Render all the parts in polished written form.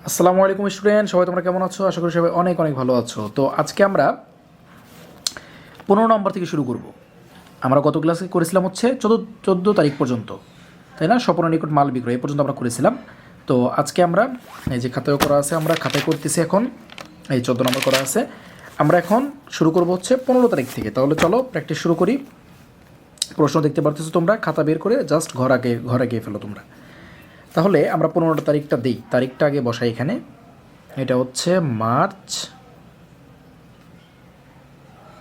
আসসালামু আলাইকুম স্টুডেন্ট, সবাই তোমরা কেমন আছো? আশা করি সবাই অনেক অনেক ভালো আছো। তো আজকে আমরা 15 নম্বর থেকে শুরু করব। আমরা গত ক্লাসে করেছিলাম হচ্ছে 14 তারিখ পর্যন্ত, তাই না? স্বপনের নিকট মাল বিক্রয় এই পর্যন্ত আমরা করেছিলাম। তো আজকে আমরা এই যে খাতায় করা আছে, আমরা খাতায় করতেছি এখন। এই 14 নম্বর করা আছে, আমরা এখন শুরু করব হচ্ছে 15 তারিখ থেকে। তাহলে চলো প্র্যাকটিস শুরু করি। প্রশ্ন দেখতে পারতেছো তোমরা, খাতা বের করে জাস্ট ঘর আগে ফেলো তোমরা। তাহলে আমরা 15 তারিখটা দিই, তারিখটা আগে বসাই এখানে। এটা হচ্ছে মার্চ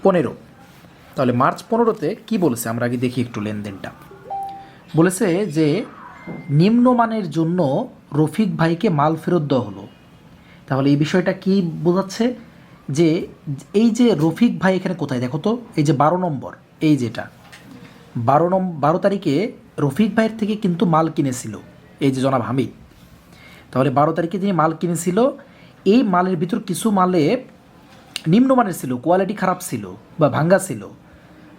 15। তাহলে মার্চ 15-তে কী বলেছে আমরা আগে দেখি একটু লেনদেনটা। বলেছে যে নিম্নমানের জন্য রফিক ভাইকে মাল ফেরত দেওয়া হলো। তাহলে এই বিষয়টা কি বোঝাচ্ছে? যে এই যে রফিক ভাই এখানে কোথায় দেখো তো, এই যে 12 নম্বর, এই যেটা 12 তারিখে রফিক ভাইয়ের থেকে কিন্তু মাল কিনেছিল এই যে জনাব হামিদ। তাহলে 12 তারিখে যিনি মাল কিনেছিল, এই মালের ভিতর কিছু মালে নিম্নমানের ছিল, কোয়ালিটি খারাপ ছিল বা ভাঙ্গা ছিল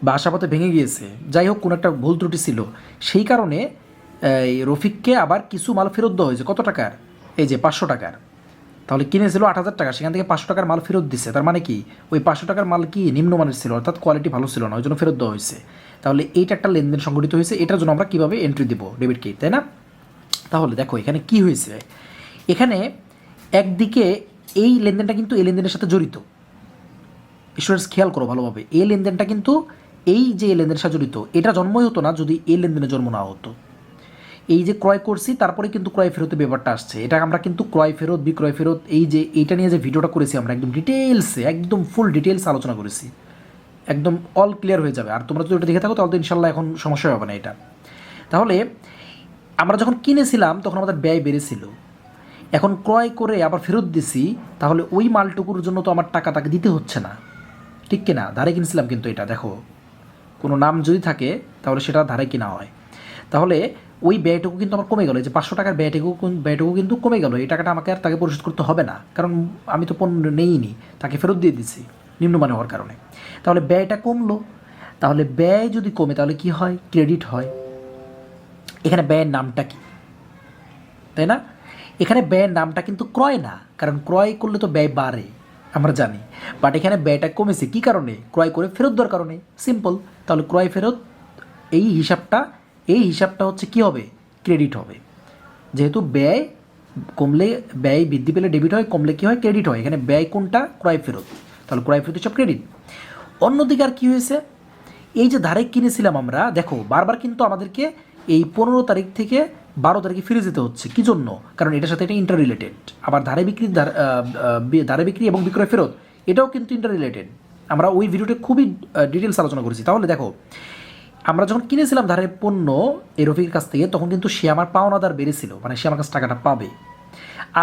বা আশাপথে ভেঙে গিয়েছে, যাই হোক কোনো একটা ভুল ত্রুটি ছিল। সেই কারণে এই রফিককে আবার কিছু মাল ফেরত দেওয়া হয়েছে। কত টাকার? এই যে 500 টাকার। তাহলে কিনেছিল 8,000 টাকা, সেখান থেকে 500 টাকার মাল ফেরত দিচ্ছে। তার মানে কি ওই 500 টাকার মাল কি নিম্নমানের ছিল, অর্থাৎ কোয়ালিটি ভালো ছিল না, ওই জন্য ফেরত দেওয়া হয়েছে। তাহলে এইটা একটা লেনদেন সংঘটিত হয়েছে, এটার জন্য আমরা কীভাবে এন্ট্রি দেবো? ডেবিট ক্রেডিট, তাই না? তাহলে দেখো এখানে কি হয়েছে। এখানে একদিকে এই লেনদেনটা কিন্তু এই লেনদেনের সাথে জড়িত। স্টুডেন্টস খেয়াল করো ভালোভাবে, এই লেনদেনটা কিন্তু এই যে লেনদেনের সাথে জড়িত, এটা জন্মই হতো না যদি এই লেনদেনে জন্ম না হতো। এই যে ক্রয় করছি তারপরে কিন্তু ক্রয় ফেরতের ব্যাপারটা আসছে। এটা আমরা কিন্তু ক্রয় ফেরত বিক্রয় ফেরত এই যে এইটা নিয়ে যে ভিডিওটা করেছি আমরা একদম ডিটেলসে, একদম ফুল ডিটেলস আলোচনা করেছি, একদম অল ক্লিয়ার হয়ে যাবে। আর তোমরা যদি ওটা দেখে থাকো তাহলে তো ইনশাল্লাহ এখন সমস্যা হবে না এটা। তাহলে আমরা যখন কিনেছিলাম তখন আমাদের ব্যয় বেড়েছিল, এখন ক্রয় করে আবার ফেরত দিছি, তাহলে ওই মালটুকুর জন্য তো আমার টাকা তাকে দিতে হচ্ছে না, ঠিক কিনা? ধারে কিনেছিলাম কিন্তু এটা দেখো, কোনো নাম যদি থাকে তাহলে সেটা ধারে কিনা হয়। তাহলে ওই ব্যয়টুকু কিন্তু আমার কমে গেল, যে 500 টাকার ব্যয়টুকু কিন্তু কমে গেল। এই টাকাটা আমাকে আর তাকে পরিশোধ করতে হবে না, কারণ আমি তো পণ্য নেইনি, তাকে ফেরত দিয়ে দিচ্ছি নিম্নমানে হওয়ার কারণে। তাহলে ব্যয়টা কমলো। তাহলে ব্যয় যদি কমে তাহলে কি হয়? ক্রেডিট হয়। এখানে ব্যয়ের নামটা কি, তাই না? এখানে ব্যয়ের নামটা কিন্তু ক্রয় না, কারণ ক্রয় করলে তো ব্যয় বাড়ে আমরা জানি, বাট এখানে ব্যয়টা কমেছে কি কারণে? ক্রয় করে ফেরত দেওয়ার কারণে, সিম্পল। তাহলে ক্রয় ফেরত এই হিসাবটা হচ্ছে কি হবে? ক্রেডিট হবে। যেহেতু ব্যয় কমলে, ব্যয় বৃদ্ধি পেলে ডেবিট হয়, কমলে কি হয়? ক্রেডিট হয়। এখানে ব্যয় কোনটা? ক্রয় ফেরত। তাহলে ক্রয় ফেরত হিসাব ক্রেডিট। অন্যদিকে আর কী হয়েছে? এই যে ধারে কিনেছিলাম আমরা, দেখো বারবার কিন্তু আমাদেরকে এই 15 তারিখ থেকে 12 তারিখে ফিরে যেতে হচ্ছে। কী জন্য? কারণ এটার সাথে এটা ইন্টার রিলেটেড। আবার ধারে বিক্রি এবং বিক্রয় ফেরত এটাও কিন্তু ইন্টার রিলেটেড। আমরা ওই ভিডিওতে খুবই ডিটেলস আলোচনা করেছি। তাহলে দেখো, আমরা যখন কিনেছিলাম ধারে পণ্য এই রফিকের কাছ থেকে, তখন কিন্তু সে আমার পাওনাদার বেড়েছিল, মানে সে আমার কাছে টাকাটা পাবে।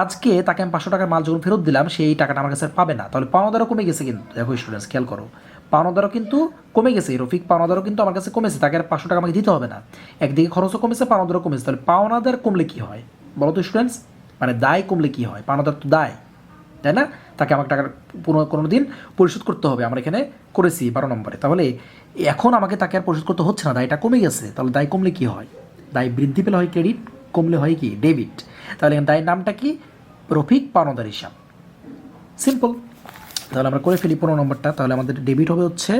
আজকে তাকে আমি 500 টাকার মাল যখন ফেরত দিলাম, সেই টাকাটা আমার কাছে আর পাবে না। তাহলে পাওনাদারও কমে গেছে কিন্তু, দেখো স্টুডেন্টস খেয়াল করো, পাওনাদারও কিন্তু কমে গেছে। রফিক পাওনাদারও কিন্তু আমার কাছে কমেছে, তাকে আর 500 টাকা আমাকে দিতে হবে না। একদিকে খরচও কমেছে, পাওনাদারও কমেছে। তাহলে পাওনাদার কমলে কী হয় বলো তো স্টুডেন্টস? মানে দায় কমলে কী হয়? পাওনাদার তো দায়, তাই না? তাকে আমাকে টাকার কোনো দিন পরিশোধ করতে হবে, আমরা এখানে করেছি 12 নম্বরে। তাহলে এখন আমাকে তাকে আর পরিশোধ করতে হচ্ছে না, দায়টা কমে গেছে। তাহলে দায় কমলে কী হয়? দায় বৃদ্ধি পেলে হয় ক্রেডিট, কমলে হয় কি? ডেবিট। তাহলে এখানে দায়ের নামটা কি? রফিক পাওনাদার হিসাব, সিম্পল। তাহলে আমরা করে ফেলি 15 নম্বরটা। তাহলে আমাদের ডেবিট হবে হচ্ছে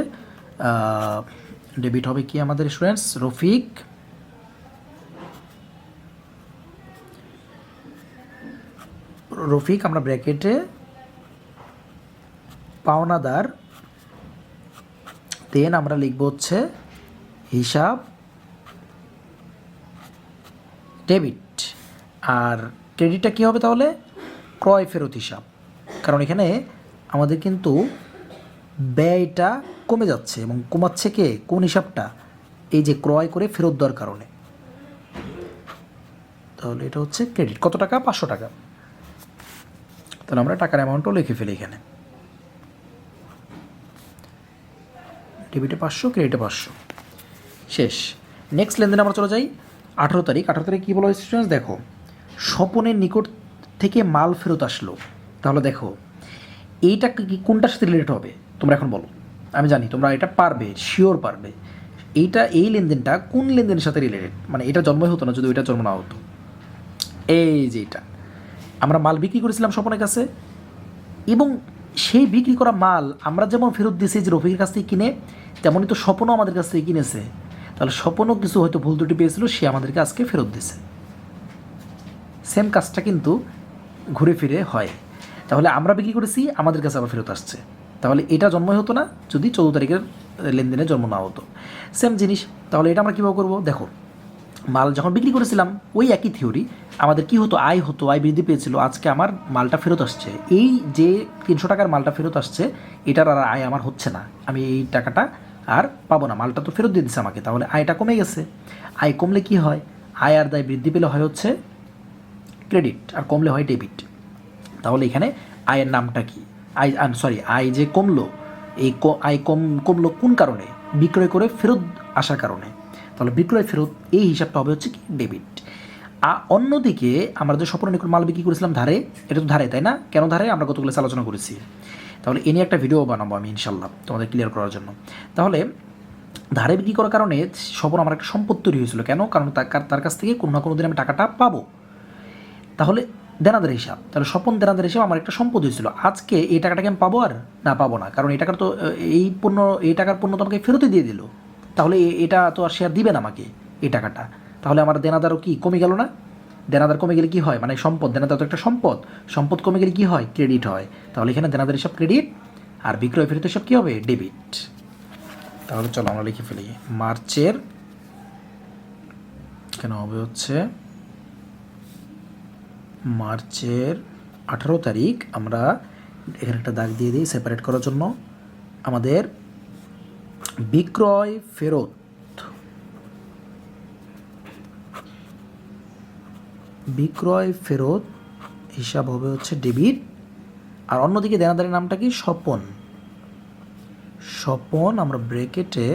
ডেবিট হবে কি আমাদের স্টুডেন্টস? রফিক আমরা ব্র্যাকেটে পাওনাদার, দেন আমরা লিখব হচ্ছে হিসাব ডেবিট। আর ক্রেডিটটা কী হবে তাহলে? ক্রয় ফেরত হিসাব। কারণ এখানে আমাদের কিন্তু ব্যয়টা কমে যাচ্ছে, এবং কমাচ্ছে কে? কোন হিসাবটা? এই যে ক্রয় করে ফেরত দেওয়ার কারণে। তাহলে এটা হচ্ছে ক্রেডিট। কত টাকা? 500 টাকা। তাহলে আমরা টাকার অ্যামাউন্টও লিখে ফেলি এখানে, ডেবিটে 500, ক্রেডিটে 500। শেষ। নেক্সট লেনদেন আমরা চলে যাই 18 তারিখ। 18 তারিখ কী বলো স্টুডেন্টস? দেখো, স্বপনের নিকট থেকে মাল ফেরত আসলো। তাহলে দেখো এইটা কি, কোনটার সাথে রিলেটেড হবে তোমরা এখন বলো? আমি জানি তোমরা এটা পারবে, শিওর পারবে। এই লেনদেনটা কোন লেনদেনের সাথে রিলেটেড? মানে এটা জন্মই হতো না যদি ওইটা জন্ম না হতো। এই যে এটা আমরা মাল বিক্রি করেছিলাম স্বপনের কাছে, এবং সেই বিক্রি করা মাল আমরা যেমন ফেরত দিয়েছি যে রফিকের কাছ থেকে কিনে, তেমনই তো স্বপনও আমাদের কাছ থেকে কিনেছে। তাহলে স্বপনও কিছু হয়তো ভুল ত্রুটি পেয়েছিল, সে আমাদেরকে আজকে ফেরত দিয়েছে। সেম কাজটা কিন্তু ঘুরে ফিরে হয়। তাহলে আমরা বিক্রি করেছি, আমাদের কাছে আবার ফেরত আসছে। তাহলে এটা জন্মই হতো না যদি 14 তারিখের লেনদেনে জন্ম না হতো। সেম জিনিস। তাহলে এটা আমরা কীভাবে করবো? দেখো, মাল যখন বিক্রি করেছিলাম ওই একই থিওরি, আমাদের কি হতো, আয় হতো, আয় বৃদ্ধি পেয়েছিল। আজকে আমার মালটা ফেরত আসছে, এই যে 300 টাকার মালটা ফেরত আসছে, এটার আর আয় আমার হচ্ছে না, আমি এই টাকাটা আর পাবো না, মালটা তো ফেরত দিয়ে দিচ্ছে আমাকে। তাহলে আয়টা কমে গেছে। আয় কমলে কি হয়? আয় আর দায় বৃদ্ধি পেলে হয় হচ্ছে ক্রেডিট, আর কমলে হয় ডেবিট। তাহলে এখানে আয়ের নামটা কি? আয় যে কমলো, এই আয় কমলো কোন কারণে? বিক্রয় করে ফেরত আসার কারণে। তাহলে বিক্রয় ফেরত, এই হিসাবটা হবে হচ্ছে কি ডেবিট। অন্যদিকে আমরা যে স্বপনের নিকট মাল বিক্রি করেছিলাম ধারে, এটা তো ধারে, তাই না? কেন ধারে? আমরা গতকাল আলোচনা করেছি। তাহলে এ নিয়ে একটা ভিডিও বানাবো আমি ইনশাল্লাহ তোমাদের ক্লিয়ার করার জন্য। তাহলে ধারে বিক্রি করার কারণে স্বপন আমার একটা সম্পদ তৈরি হয়েছিল। কেন? কারণ তার কাছ থেকে কোনো না কোনো দিন আমি টাকাটা পাবো। তাহলে দেনাদার হিসাব, তাহলে স্বপন দেনাদার হিসাব আমার একটা সম্পদ হয়েছিল। আজকে এই টাকাটাকে আমি পাবো আর না পাবো না, কারণ এই টাকার তো এই টাকার পণ্য তো আমাকে ফেরতই দিয়ে দিল। তাহলে এটা তো আর শেয়ার দিবে না আমাকে এই টাকাটা। তাহলে আমার দেনাদারও কি কমে গেল না? দেনাদার কমে গেলে কি হয়? মানে সম্পদ, দেনাদার তো একটা সম্পদ, সম্পদ কমে গেলে কি হয়? ক্রেডিট হয়। তাহলে এখানে দেনাদার হিসাব ক্রেডিট, আর বিক্রয় ফেরত হিসাব কী হবে? ডেবিট। তাহলে চলো আমরা লিখে ফেলি। মার্চের কেন হবে হচ্ছে মার্চের 18 তারিখ, আমরা এখানে একটা দাগ দিয়ে দিই সেপারেট করার জন্য। আমাদের বিক্রয় ফেরত হিসাব হবে হচ্ছে ডেবিট। আর অন্যদিকে দেনাদারের নামটা কি? স্বপন আমরা ব্র্যাকেটে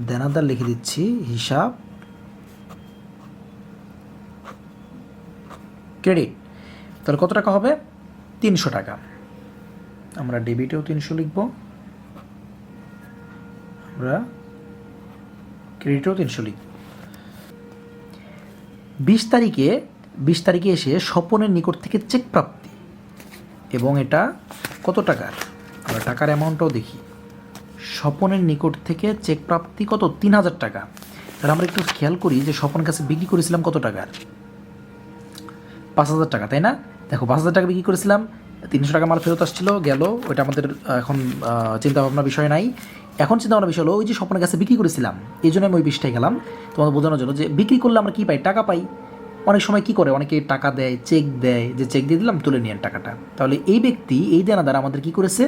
দেনাদার লিখে দিচ্ছি, হিসাব ক্রেডিট। তাহলে কত টাকা হবে? 300 টাকা। আমরা ডেবিটেও 300 লিখব, আমরা ক্রেডিটেও 300 লিখব। 20 তারিখে এসে স্বপনের নিকট থেকে চেক প্রাপ্তি, এবং এটা কত টাকার? আমরা টাকার অ্যামাউন্টটাও দেখি। স্বপনের নিকট থেকে চেক প্রাপ্তি কত? 3000 টাকা। তাহলে আমরা একটু খেয়াল করি যে স্বপনের কাছে বিক্রি করেছিলাম কত টাকার? 5000 টাকা, তাই না? দেখো 5000 টাকা বিক্রি করেছিলাম, 300 টাকা মাল ফেরত আসছিল, গেল, ওইটা আমাদের এখন চিন্তাভাবনার বিষয় নাই। এখন চিন্তাভাবনার বিষয় হলো ওই যে স্বপনের কাছে বিক্রি করেছিলাম, এই জন্য আমি ওই বিষয়টাই গেলাম তোমাদের বোঝানোর জন্য যে বিক্রি করলে আমরা কী পাই? টাকা পাই। অনেক সময় কী করে, অনেকে টাকা দেয়, চেক দেয়, যে চেক দিয়ে দিলাম, তুলে নিয়েন টাকাটা। তাহলে এই ব্যক্তি, এই দেনাদার আমাদের কী করেছে?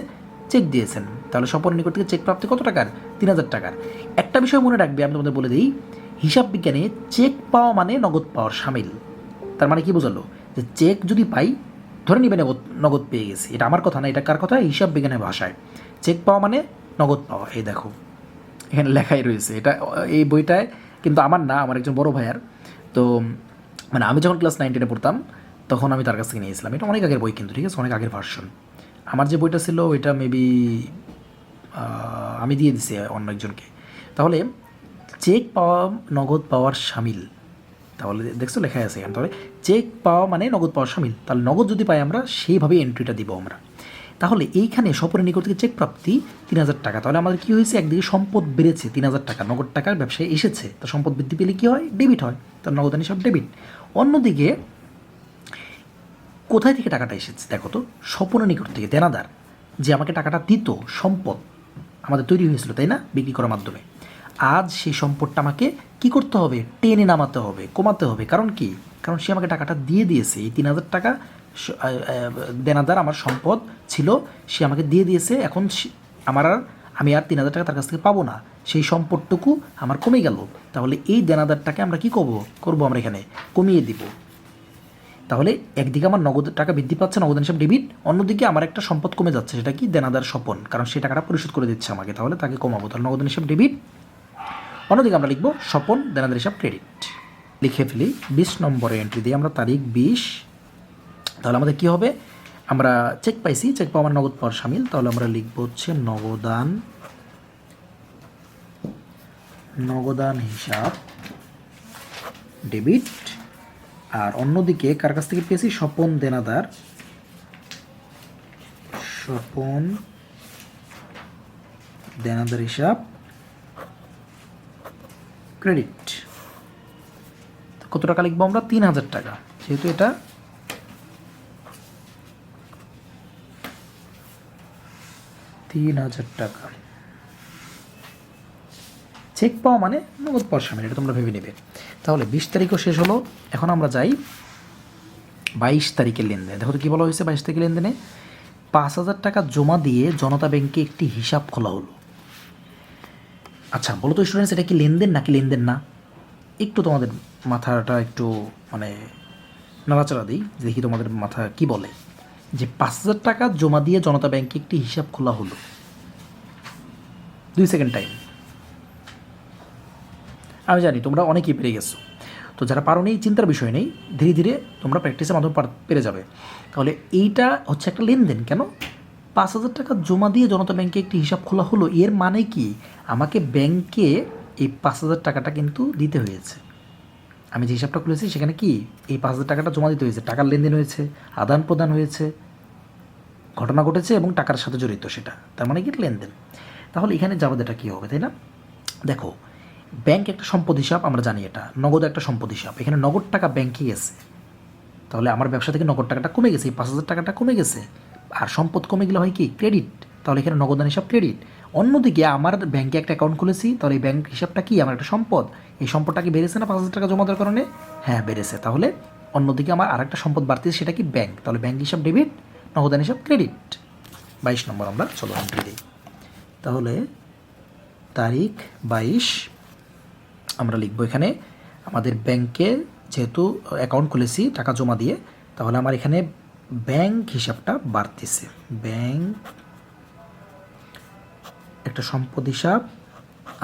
চেক দিয়েছেন। তাহলে স্বপনের নিকট থেকে চেক প্রাপ্তি কত টাকার? 3000 টাকার। একটা বিষয় মনে রাখবে, আমি তোমাদের বলে দিই, হিসাব বিজ্ঞানে চেক পাওয়া মানে নগদ পাওয়ার সামিল। তার মানে কি বোঝালো? যে চেক যদি পাই, ধরে নিবে নগদ পেয়ে গেছি, এটা আমার কথা না, এটা কার কথা? হিসাব বিজ্ঞানের ভাষায় চেক পাওয়া মানে নগদ পাওয়া। এই দেখো এখানে লেখাই রয়েছে, এটা এই বইটায় কিন্তু আমার না, আমার একজন বড় ভাইয়ার। তো মানে আমি যখন ক্লাস 9-10 পড়তাম তখন আমি তার কাছ থেকে নিয়েছিলাম। এটা অনেক আগের বই কিন্তু, ঠিক আছে, অনেক আগের ভার্সন। আমার যে বইটা ছিল ওইটা মেবি আমি দিয়ে দিছি অন্য একজনকে। তাহলে চেক পাওয়া নগদ পাওয়ার সামিল। তাহলে দেখছো লেখাই আছে এখানে। তাহলে চেক পাওয়া মানে নগদ পাওয়ার সামিল। তাহলে নগদ যদি পাই আমরা, সেইভাবেই এন্ট্রিটা দিব আমরা। তাহলে এইখানে স্বপনের নিকট থেকে চেক প্রাপ্তি 3000 টাকা। তাহলে আমাদের কী হয়েছে? একদিকে সম্পদ বেড়েছে 3000 টাকা, নগদ টাকার ব্যবসায় এসেছে, তো সম্পদ বৃদ্ধি পেলে কী হয়? ডেবিট হয়। তো নগদান হিসাব ডেবিট। অন্যদিকে কোথায় থেকে টাকাটা এসেছে? দেখো তো, স্বপনের নিকট থেকে, দেনাদার যে আমাকে টাকাটা দিত, সম্পদ আমাদের তৈরি হয়েছিল, তাই না, বিক্রি করার মাধ্যমে। আজ সেই সম্পদটা আমাকে কি করতে হবে? টেনে নামাতে হবে, কমাতে হবে। কারণ কি? কারণ সে আমাকে টাকাটা দিয়ে দিয়েছে। এই 3000 টাকা দেনাদার আমার সম্পদ ছিল, সে আমাকে দিয়ে দিয়েছে। এখন আমি আর 3000 টাকা তার কাছ থেকে পাবো না, সেই সম্পদটুকু আমার কমে গেল। তাহলে এই দেনাদারটাকে আমরা কি করবো? আমরা এখানে কমিয়ে দিব। তাহলে একদিকে আমার নগদ টাকা বৃদ্ধি পাচ্ছে, নগদান হিসাব ডেবিট, অন্যদিকে আমার একটা সম্পদ কমে যাচ্ছে, সেটা কি? দেনাদার স্বপন, কারণ সেই টাকাটা পরিশোধ করে দিচ্ছে আমাকে, তাহলে তাকে কমাবো। তাহলে নগদান হিসাব ডেবিট। অন্যদিকে আমরা লিখবো স্বপন দেনাদার হিসাব ক্রেডিট। লিখে ফেলি 20 নম্বরে এন্ট্রি দিই আমরা, তারিখ 20। তাহলে আমাদের কী হবে? আমরা চেক পাইছি, চেক পাওয়া আমার নগদ পাওয়ার সামিল। তাহলে আমরা লিখবো হচ্ছে নগদান হিসাব ডেবিট। আর অন্যদিকে কার কাছ থেকে পেয়েছি? স্বপন দেনাদার, স্বপন দেনাদার হিসাব ক্রেডিট। কত টাকা লিখবো আমরা? 3000 টাকা, যেহেতু এটা 3000 টাকা। চেক পাওয়া মানে নগদ পাওয়ার সামিল, এটা তোমরা ভেবে নেবে। তাহলে 20 তারিখও শেষ হলো। এখন আমরা যাই 22 তারিখের লেনদেন। দেখো তো কী বলা হয়েছে 22 তারিখের লেনদেনে? 5000 টাকা জমা দিয়ে জনতা ব্যাংকে একটি হিসাব খোলা হলো। আচ্ছা বলো তো স্টুডেন্টস, এটা কি লেনদেন নাকি লেনদেন না? একটু তোমাদের মাথাটা একটু মানে নাড়াচাড়া দিই, দেখি তোমাদের মাথা কি বলে। যে 5000 টাকা জমা দিয়ে জনতা ব্যাংকে একটি হিসাব খোলা হলো। 2 সেকেন্ড টাইম। আমি জানি তোমরা অনেকেই পেরে গেছো, তো যারা পারো নেই চিন্তার বিষয় নেই, ধীরে ধীরে তোমরা প্র্যাকটিসের মাধ্যমে পেরে যাবে। তাহলে এইটা হচ্ছে একটা লেনদেন। কেন? 5000 টাকা জমা দিয়ে জনতা ব্যাংকে একটি হিসাব খোলা হলো, এর মানে কি? আমাকে ব্যাংকে এই 5000 টাকাটা কিন্তু দিতে হয়েছে। আমি যে হিসাবটা খুলেছি সেখানে কি এই 5000 টাকাটা জমা দিতে হয়েছে, টাকার লেনদেন হয়েছে, আদান প্রদান হয়েছে, ঘটনা ঘটেছে এবং টাকার সাথে জড়িত সেটা, তার মানে কি লেনদেন। তাহলে এখানে যাবাদেটা কী হবে, তাই না? দেখো ব্যাংক একটা সম্পদ হিসাব, আমরা জানি এটা। নগদ একটা সম্পদ হিসাব, এখানে নগদ টাকা ব্যাংকে গেছে, তাহলে আমার ব্যবসা থেকে নগদ টাকাটা কমে গেছে, এই 5000 টাকাটা কমে গেছে। আর সম্পদ কমে গেলে হয় কি? ক্রেডিট। তাহলে এখানে নগদান হিসাব ক্রেডিট। অন্যদিকে আমার ব্যাংকে একটা অ্যাকাউন্ট খুলেছি, তাহলে এই ব্যাংক হিসাবটা কি? আমার একটা সম্পদ। এই সম্পদটা কি বেড়েছে না 5000 টাকা জমা দেওয়ার কারণে? হ্যাঁ বেড়েছে। তাহলে অন্যদিকে আমার আরেকটা সম্পদ বাড়তেছে, সেটা কি? ব্যাংক। তাহলে ব্যাংক হিসাব ডেবিট, নগদান হিসাব ক্রেডিট। 22 নম্বর আমরা চলো এন্ট্রি দিই। তাহলে তারিখ 22 আমরা লিখবো এখানে আমাদের ব্যাংকে, যেহেতু অ্যাকাউন্ট খুলেছি টাকা জমা দিয়ে, তাহলে আমার এখানে ব্যাংক হিসাবটা বাড়তেছে। ব্যাংক একটা সম্পদ হিসাব,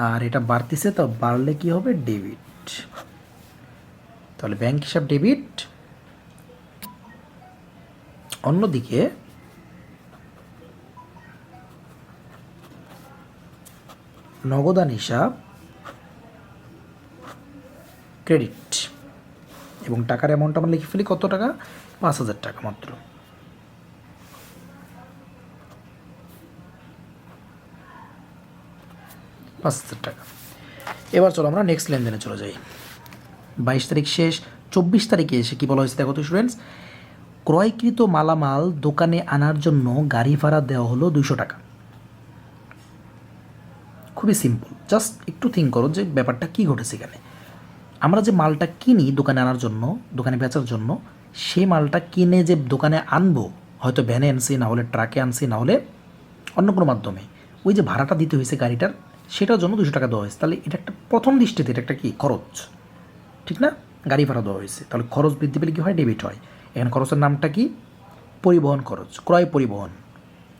আর এটা বাড়তেছে, তো বাড়লে কি হবে? ডেবিট। তাহলে ব্যাংক হিসাব ডেবিট। অন্যদিকে নগদান হিসাব ক্রেডিট। এবং টাকার অ্যামাউন্ট আমরা লিখে ফেলি কত টাকা? 5000 টাকা মাত্র। টাকা। এবার চলো আমরা নেক্সট লেনদেনে চলে যাই। 22 তারিখ শেষ, 24 তারিখে এসে কী বলা হয়েছে দেখো তো স্টুডেন্টস? ক্রয়কৃত মালামাল দোকানে আনার জন্য গাড়ি ভাড়া দেওয়া হলো 200 টাকা। খুবই সিম্পল, জাস্ট একটু থিঙ্ক করো যে ব্যাপারটা কী ঘটেছে এখানে। আমরা যে মালটা কিনি দোকানে আনার জন্য, দোকানে বেচার জন্য, সেই মালটা কিনে যে দোকানে আনবো, হয়তো ভ্যানে আনছি, না হলে ট্রাকে আনছি, না হলে অন্য কোনো মাধ্যমে, ওই যে ভাড়াটা দিতে হয়েছে গাড়িটার, সেটার জন্য 200 টাকা দেওয়া হয়েছে। তাহলে এটা একটা প্রথম দৃষ্টিতে এটা একটা কি? খরচ, ঠিক না? গাড়ি ভাড়া দেওয়া হয়েছে, তাহলে খরচ বৃদ্ধি পেলে কী হয়? ডেবিট হয়। এখানে খরচের নামটা কি? পরিবহন খরচ, ক্রয় পরিবহন।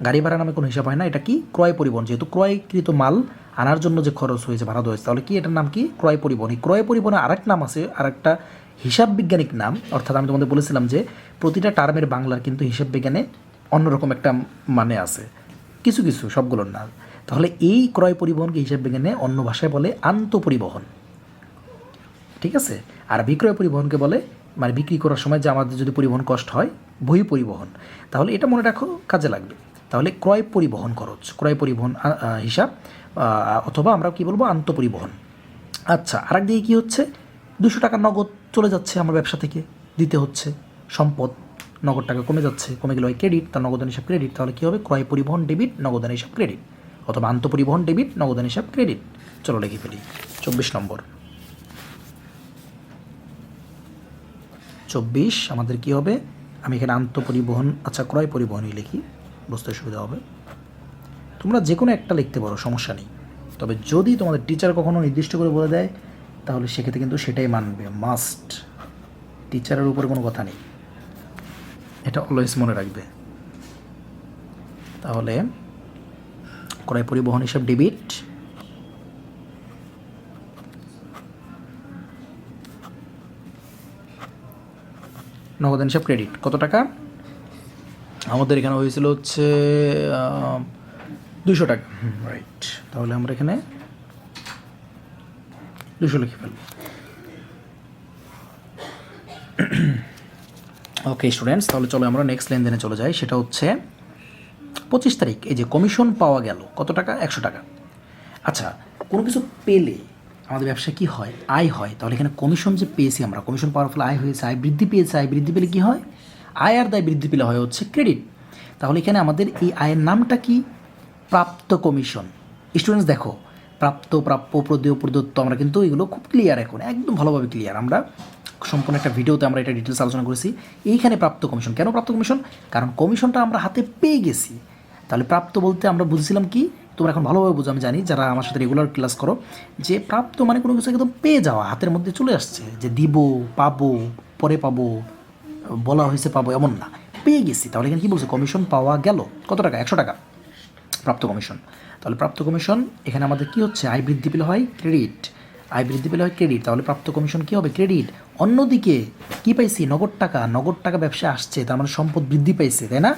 গাড়ি ভাড়া নামে কোনো হিসাব হয় না, এটা কি? ক্রয় পরিবহন। যেহেতু ক্রয়কৃত মাল আনার জন্য যে খরচ হয়েছে, ভাড়া দেওয়া হয়েছে, তাহলে কি এটার নাম কি? ক্রয় পরিবহন। এই ক্রয় পরিবহনের আরেক নাম আছে, আরেকটা হিসাব বিজ্ঞানিক নাম। অর্থাৎ আমি তোমাদের বলেছিলাম যে প্রতিটা টার্মের বাংলার কিন্তু হিসাব বিজ্ঞানে অন্যরকম একটা মানে আছে, কিছু কিছু, সবগুলোর না। তাহলে এই ক্রয় পরিবহনকে হিসাব বিজ্ঞানে অন্য ভাষায় বলে আন্তঃপরিবহন, ঠিক আছে? আর বিক্রয় পরিবহনকে বলে, মানে বিক্রি করার সময় যে আমাদের যদি পরিবহন কষ্ট হয়, বহি পরিবহন। তাহলে এটা মনে রাখো, কাজে লাগবে। তাহলে ক্রয় পরিবহন খরচ, ক্রয় পরিবহন হিসাব, অথবা আমরা কি বলবো? আন্তঃপরিবহন। আচ্ছা, আরেক দিকে কী হচ্ছে? 200 টাকা নগদ চলে যাচ্ছে আমার ব্যবসা থেকে, দিতে হচ্ছে সম্পদ, নগদ টাকা কমে যাচ্ছে, কমে গেলে হয় ক্রেডিট, তার নগদান হিসাব ক্রেডিট। তাহলে কী হবে? ক্রয় পরিবহন ডেবিট, নগদান হিসাব ক্রেডিট, অথবা আন্তঃপরিবহন ডেবিট, নগদান হিসাব ক্রেডিট। চলো লিখে ফেলি 24 নম্বর। 24 আমাদের কী হবে? আমি এখানে আন্তঃপরিবহন, আচ্ছা ক্রয় পরিবহনই লিখি, বুঝতে সুবিধা হবে। তোমরা যে কোনো একটা লিখতে পারো, সমস্যা নেই। তবে যদি তোমাদের টিচার কখনো নির্দিষ্ট করে বলে দেয়, তাহলে সেক্ষেত্রে কিন্তু সেটাই মানবে, মাস্ট। টিচারের উপরে কোনো কথা নেই, এটা অলওয়েজ মনে রাখবে। তাহলে ক্রয় পরিবহন হিসাব ডেবিট, নগদান হিসাব ক্রেডিট। কত টাকা? আমাদের এখানে হয়েছিল হচ্ছে 200 টাকা, রাইট। তাহলে আমরা এখানে 200 লিখে ফেলব। ওকে স্টুডেন্টস, তাহলে চলো আমরা নেক্সট লেনদেনে চলে যাই। সেটা হচ্ছে 25 তারিখ। এই যে কমিশন পাওয়া গেল কত টাকা? 100 টাকা। আচ্ছা, কোনো কিছু পেলে আমাদের ব্যবসায় কী হয়? আয় হয়। তাহলে এখানে কমিশন যে পেয়েছি আমরা, কমিশন পাওয়ার ফলে আয় হয়েছে, আয় বৃদ্ধি পেয়েছে। আয় বৃদ্ধি পেলে কী হয়? আয় আর দায় বৃদ্ধি পেলে হয় হচ্ছে ক্রেডিট। তাহলে এখানে আমাদের এই আয়ের নামটা কি? প্রাপ্ত কমিশন। স্টুডেন্টস দেখো, প্রাপ্ত, প্রাপ্য, প্রদেয়, প্রদত্ত, আমরা কিন্তু এগুলো খুব ক্লিয়ার, এখন একদম ভালোভাবে ক্লিয়ার। আমরা সম্পূর্ণ একটা ভিডিওতে আমরা এটা ডিটেলস আলোচনা করেছি। এইখানে প্রাপ্ত কমিশন, কেন প্রাপ্ত কমিশন? কারণ কমিশনটা আমরা হাতে পেয়ে গেছি। তাহলে প্রাপ্ত বলতে আমরা বুঝছিলাম কি? তোমরা এখন ভালোভাবে বুঝো, আমি জানি যারা আমার সাথে রেগুলার ক্লাস করো, যে প্রাপ্ত মানে কোনো কিছু একদম পেয়ে যাওয়া, হাতের মধ্যে চলে আসছে, যে দিব, পাবো, পরে পাবো, বলা হয়েছে পাবো, এমন না, পেয়ে গেছি। তাহলে এখানে কী বলছে? কমিশন পাওয়া গেল কত টাকা? 100 টাকা, প্রাপ্ত কমিশন। তাহলে প্রাপ্ত কমিশন এখানে আমাদের কী হচ্ছে? আয় বৃদ্ধি পেলে হয় ক্রেডিট, আয় বৃদ্ধি পেলে হয় ক্রেডিট। তাহলে প্রাপ্ত কমিশন কী হবে? ক্রেডিট। অন্যদিকে কী পাইছি? নগদ টাকা, নগদ টাকা ব্যবসায় আসছে, তার মানে সম্পদ বৃদ্ধি পাইছে, তাই না?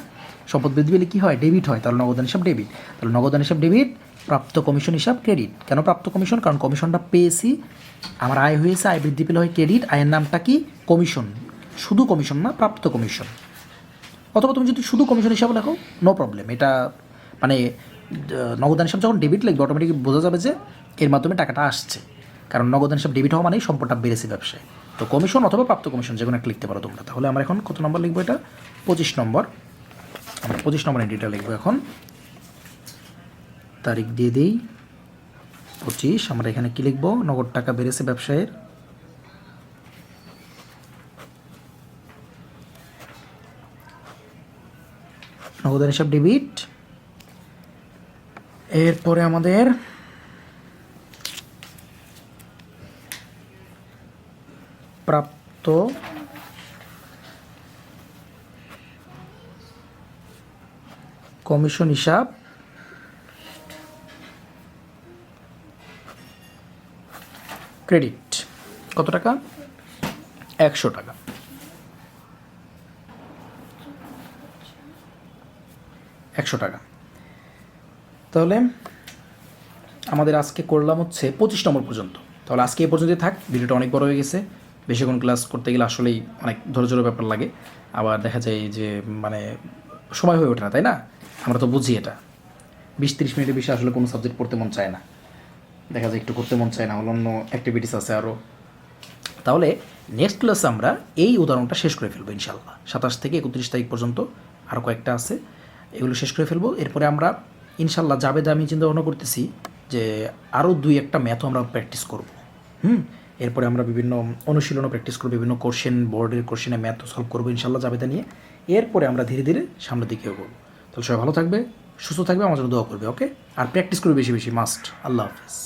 সম্পদ বৃদ্ধি পেলে কী হয়? ডেবিট হয়। তাহলে নগদান হিসাব ডেবিট। তাহলে নগদান হিসাব ডেবিট, প্রাপ্ত কমিশন হিসাব ক্রেডিট। কেন প্রাপ্ত কমিশন? কারণ কমিশনটা পেয়েছি, আমার আয় হয়েছে, আয় বৃদ্ধি পেলে হয় ক্রেডিট। আয়ের নামটা কি? কমিশন। শুধু কমিশন না, প্রাপ্ত কমিশন। অথবা তুমি যদি শুধু কমিশন হিসাবে লেখো, নো প্রবলেম। এটা মানে নগদান হিসাব যখন ডেবিট লিখবে, অটোমেটিক বোঝা যাবে যে এর মাধ্যমে টাকাটা আসছে। কারণ নগদান হিসাব ডেবিট হওয়া মানেই সম্পদটা বেড়েছে ব্যবসায়। তো কমিশন অথবা প্রাপ্ত কমিশন যে কোনো একটা লিখতে পারো তোমরা। তাহলে আমরা এখন কত নম্বর লিখবো? এটা 25 নম্বর। আমরা 25 নম্বর এন্ট্রিটা লিখবো এখন। তারিখ দিয়ে দিই 25। আমরা এখানে কী লিখবো? নগদ টাকা বেড়েছে ব্যবসায়ের, নগদান হিসাব ডেবিট। এরপরে আমাদের প্রাপ্ত কমিশন হিসাব ক্রেডিট। কত টাকা? 100 টাকা। 100 টাকা। তাহলে আমাদের আজকে করলাম হচ্ছে 25 নম্বর পর্যন্ত। তাহলে আজকে এ পর্যন্তই থাক। ভিডিওটা অনেক বড় হয়ে গেছে। বেশিক্ষণ ক্লাস করতে গেলে আসলেই অনেক ধৈর্যের ব্যাপার লাগে, আবার দেখা যায় যে মানে সময় হয়ে ওঠে না, তাই না? আমরা তো বুঝি এটা। 20-30 মিনিটের বেশি আসলে কোনো সাবজেক্ট পড়তে মন চায় না, দেখা যায় একটু করতে মন চায় না, অন্য অ্যাক্টিভিটিস আছে আরও। তাহলে নেক্সট ক্লাসে আমরা এই উদাহরণটা শেষ করে ফেলবো ইনশাল্লাহ। 27 থেকে 31 তারিখ পর্যন্ত আরও কয়েকটা আছে, এগুলো শেষ করে ফেলবো। এরপরে আমরা ইনশাল্লাহ জাবেদা আমি চিন্তা ভাবনা করতেছি যে আরও 2-1টা ম্যাথও আমরা প্র্যাকটিস করব। এরপরে আমরা বিভিন্ন অনুশীলনও প্র্যাকটিস করবো, বিভিন্ন কোশ্চেন, বোর্ডের কোশ্চেনে ম্যাথ সলভ করবো ইনশাল্লাহ জাবেদা নিয়ে। এরপরে আমরা ধীরে ধীরে সামনের দিকে এগোবো। তাহলে সবাই ভালো থাকবে, সুস্থ থাকবে, আমার জন্য দোয়া করবে, ওকে? আর প্র্যাকটিস করবে বেশি বেশি, মাস্ট। আল্লাহ হাফিজ।